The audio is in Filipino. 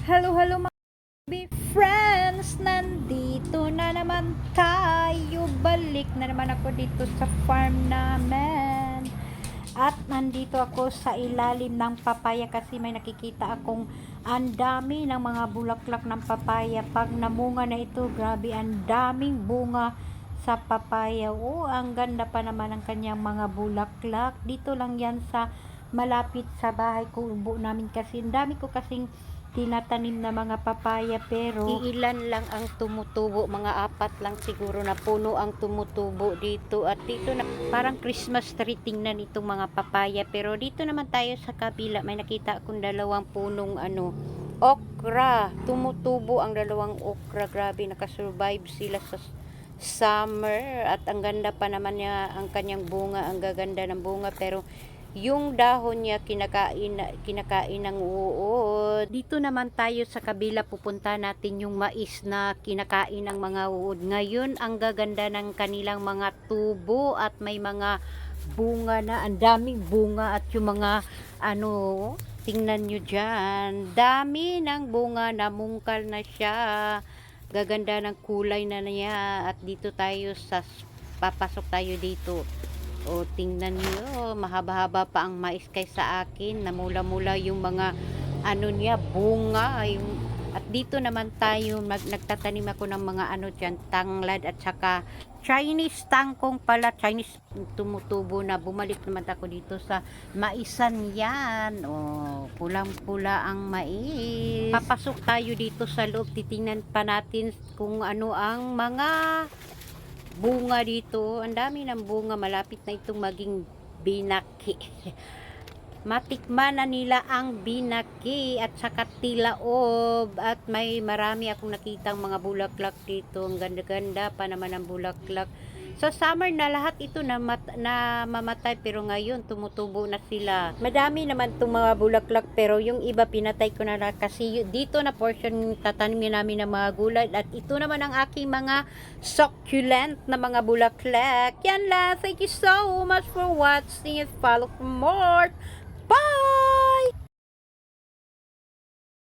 Hello mga friends! Nandito na naman tayo. Balik na naman ako dito sa farm namin. At nandito ako sa ilalim ng papaya kasi may nakikita akong ang dami ng mga bulaklak ng papaya. Pag namunga na ito, grabe, ang daming bunga sa papaya. Oh, ang ganda pa naman ng kanyang mga bulaklak. Dito lang yan sa malapit sa bahay ko, ubo namin kasi. Ang dami ko kasing tinatanim na mga papaya pero iilan lang ang tumutubo, mga 4 lang siguro na puno ang tumutubo dito. At dito na parang Christmas tree tingnan itong mga papaya. Pero dito naman tayo sa kabila, may nakita akong 2 punong okra. Tumutubo ang 2 okra, grabe, nakasurvive sila sa summer. At ang ganda pa naman niya, ang kanyang bunga, ang gaganda ng bunga, pero yung dahon niya kinakain ng uod. Dito naman tayo sa kabila, pupunta natin yung mais na kinakain ng mga uod. Ngayon ang gaganda ng kanilang mga tubo at may mga bunga na, ang daming bunga. At yung mga tingnan nyo dyan, dami ng bunga, namungkal na siya, gaganda ng kulay na niya. At dito tayo papasok tayo dito. O, tingnan niyo, mahaba-haba pa ang mais kaysa akin. Namula-mula yung mga niya, bunga. At dito naman tayo, nagtatanim ako ng mga dyan, tanglad at saka Chinese tangkong pala. Chinese tumutubo na. Bumalik naman ako dito sa maisan yan. O, pulang-pula ang mais. Papasok tayo dito sa loob. Titingnan pa natin kung ano ang mga bunga dito. Ang dami ng bunga, malapit na itong maging binaki. Matikman na nila ang binaki at saka tilaob. At may marami akong nakitang mga bulaklak dito. Ang ganda-ganda pa naman ang bulaklak. Sa summer na lahat ito na mamatay, pero ngayon tumutubo na sila. Madami naman itong mga bulaklak, pero yung iba pinatay ko na kasi dito na portion tatanimin namin ng mga gulay. At ito naman ang aking mga succulent na mga bulaklak. Yan lang. Thank you so much for watching and follow for more. Bye!